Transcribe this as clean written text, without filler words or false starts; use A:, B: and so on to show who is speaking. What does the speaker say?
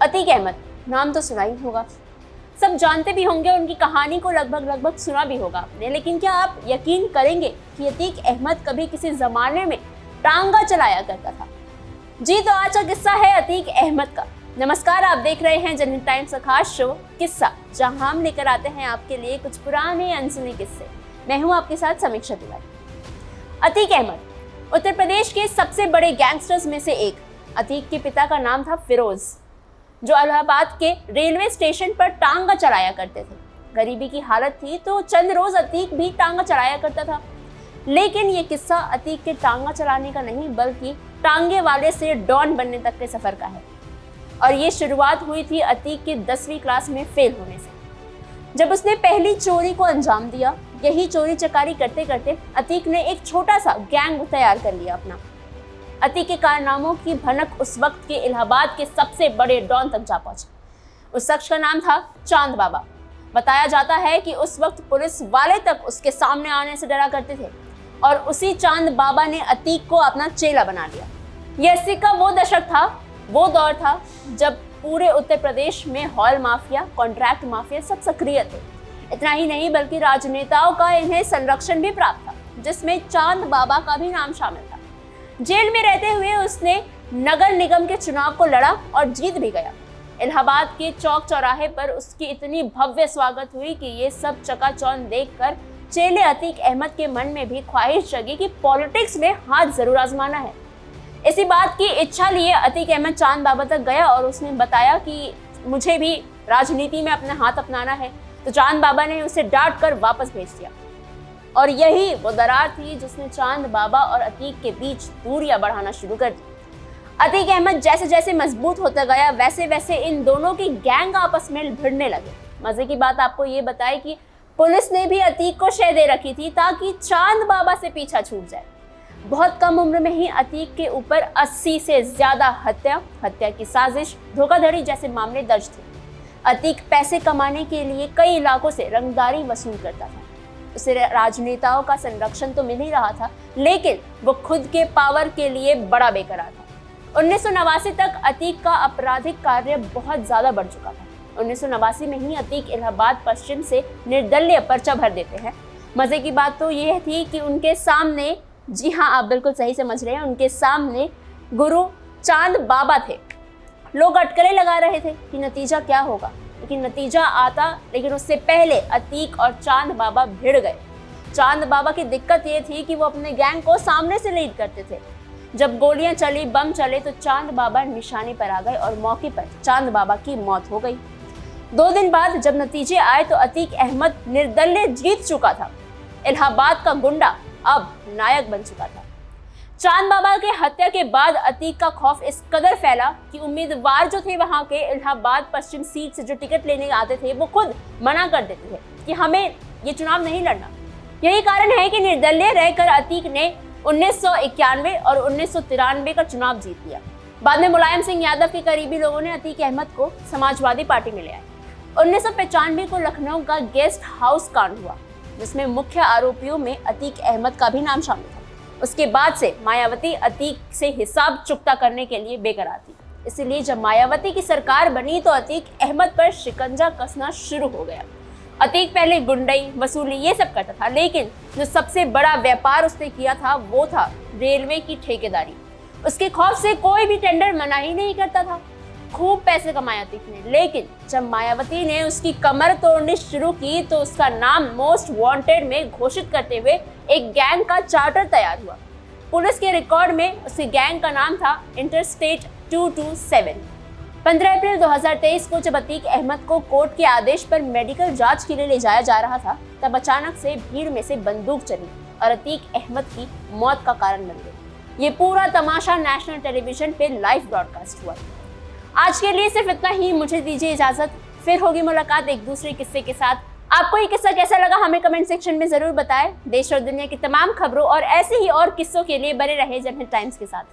A: अतीक अहमद नाम तो सुना ही होगा, सब जानते भी होंगे, उनकी कहानी को लगभग सुना भी होगा आपने। लेकिन क्या आप यकीन करेंगे कि अतीक अहमद कभी किसी जमाने में टांगा चलाया करता था? जी, तो आज का किस्सा है अतीक अहमद का। नमस्कार, आप देख रहे हैं जनहित टाइम्स का खास शो किस्सा, जहां हम लेकर आते हैं आपके लिए कुछ पुराने अनसुने किस्से। मैं हूं आपके साथ समीक्षा तिवारी। अतीक अहमद उत्तर प्रदेश के सबसे बड़े गैंगस्टर्स में से एक। अतीक के पिता का नाम था फिरोज, जो इलाहाबाद के रेलवे स्टेशन पर टांगा चलाया करते थे। गरीबी की हालत थी तो चंद रोज अतीक भी टांगा चलाया करता था। लेकिन ये किस्सा अतीक के टांगा चलाने का नहीं, बल्कि टांगे वाले से डॉन बनने तक के सफर का है। और ये शुरुआत हुई थी अतीक के 10वीं क्लास में फेल होने से, जब उसने पहली चोरी को अंजाम दिया। यही चोरी चकारी करते करते अतीक ने एक छोटा सा गैंग तैयार कर लिया अपना। अतीक के कारनामों की भनक उस वक्त के इलाहाबाद के सबसे बड़े डॉन तक जा पहुंची। उस शख्स का नाम था चांद बाबा। बताया जाता है कि उस वक्त पुलिस वाले तक उसके सामने आने से डरा करते थे, और उसी चांद बाबा ने अतीक को अपना चेला बना लिया। यह 80 का वो दशक था, वो दौर था जब पूरे उत्तर प्रदेश में हॉल माफिया, कॉन्ट्रैक्ट माफिया सब सक्रिय थे। इतना ही नहीं, बल्कि राजनेताओं का इन्हें संरक्षण भी प्राप्त था, जिसमें चांद बाबा का भी नाम शामिल था। जेल में रहते हुए उसने नगर निगम के चुनाव को लड़ा और जीत भी गया। इलाहाबाद के चौक चौराहे पर उसकी इतनी भव्य स्वागत हुई कि ये सब चकाचौंध देखकर चेले अतीक अहमद के मन में भी ख्वाहिश जगी कि पॉलिटिक्स में हाथ जरूर आजमाना है। इसी बात की इच्छा लिए अतीक अहमद चांद बाबा तक गया और उसने बताया कि मुझे भी राजनीति में अपना हाथ अपनाना है। तो चांद बाबा ने उसे डांट कर वापस भेज दिया, और यही वो दरार थी जिसने चांद बाबा और अतीक के बीच दूरियां बढ़ाना शुरू कर दी। अतीक अहमद जैसे जैसे मजबूत होता गया, वैसे वैसे इन दोनों की गैंग आपस में भिड़ने लगे। मजे की बात आपको ये बताई कि पुलिस ने भी अतीक को शय दे रखी थी ताकि चांद बाबा से पीछा छूट जाए। बहुत कम उम्र में ही अतीक के ऊपर 80 से ज्यादा हत्या की साजिश, धोखाधड़ी जैसे मामले दर्ज थे। अतीक पैसे कमाने के लिए कई इलाकों से रंगदारी वसूल करता था। उसे राजनेताओं का संरक्षण तो मिल ही रहा था, लेकिन वो खुद के पावर के लिए बड़ा बेकरार था। 1989 तक अतीक का आपराधिक कार्य बहुत ज्यादा बढ़ चुका था। 1989 में ही अतीक इलाहाबाद पश्चिम से निर्दलीय पर्चा भर देते हैं। मजे की बात तो ये थी कि उनके सामने, जी हाँ, आप बिल्कुल सही समझ रहे हैं, उनके सामने गुरु चांद बाबा थे। लोग अटकलें लगा रहे थे कि नतीजा क्या होगा, लेकिन नतीजा आता, लेकिन उससे पहले अतीक और चांद बाबा भिड़ गए। चांद बाबा की दिक्कत ये थी कि वो अपने गैंग को सामने से लीड करते थे। जब गोलियां चली, बम चले, तो चांद बाबा निशाने पर आ गए और मौके पर चांद बाबा की मौत हो गई। 2 दिन बाद जब नतीजे आए तो अतीक अहमद निर्दलीय जीत चुका था। इलाहाबाद का गुंडा अब नायक बन चुका था। चांद बाबा के हत्या के बाद अतीक का खौफ इस कदर फैला कि उम्मीदवार जो थे वहां के इलाहाबाद पश्चिम सीट से जो टिकट लेने आते थे, वो खुद मना कर देते थे कि हमें ये चुनाव नहीं लड़ना। यही कारण है कि निर्दलीय रहकर अतीक ने 1991 और 1993 का चुनाव जीत लिया। बाद में मुलायम सिंह यादव के करीबी लोगों ने अतीक अहमद को समाजवादी पार्टी में ले आए। 1995 को लखनऊ का गेस्ट हाउस कांड हुआ, जिसमें मुख्य आरोपियों में अतीक अहमद का भी नाम शामिल था। उसके बाद से मायावती अतीक से हिसाब चुकता करने के लिए बेकरार थी। इसलिए जब मायावती की सरकार बनी तो अतीक अहमद पर शिकंजा कसना शुरू हो गया। अतीक पहले गुंडई, वसूली ये सब करता था, लेकिन जो सबसे बड़ा व्यापार उसने किया था वो था रेलवे की ठेकेदारी। उसके खौफ से कोई भी टेंडर मना ही नहीं करता था। खूब पैसे कमाए अतीक ने, लेकिन जब मायावती ने उसकी कमर तोड़नी शुरू की तो उसका नाम मोस्ट वांटेड में घोषित करते हुए एक गैंग का चार्टर तैयार हुआ। पुलिस के रिकॉर्ड में उसके गैंग का नाम था इंटरस्टेट 227। 15 अप्रैल 2023 को जब अतीक अहमद को कोर्ट के आदेश पर मेडिकल जांच के लिए ले जाया जा रहा था, तब अचानक से भीड़ में से बंदूक चली और अतीक अहमद की मौत का कारण बन गई। ये पूरा तमाशा नेशनल टेलीविजन पे लाइव ब्रॉडकास्ट हुआ। आज के लिए सिर्फ इतना ही, मुझे दीजिए इजाजत। फिर होगी मुलाकात एक दूसरे किस्से के साथ। आपको ये किस्सा कैसा लगा हमें कमेंट सेक्शन में जरूर बताएं। देश और दुनिया की तमाम खबरों और ऐसे ही और किस्सों के लिए बने रहे जनहित टाइम्स के साथ।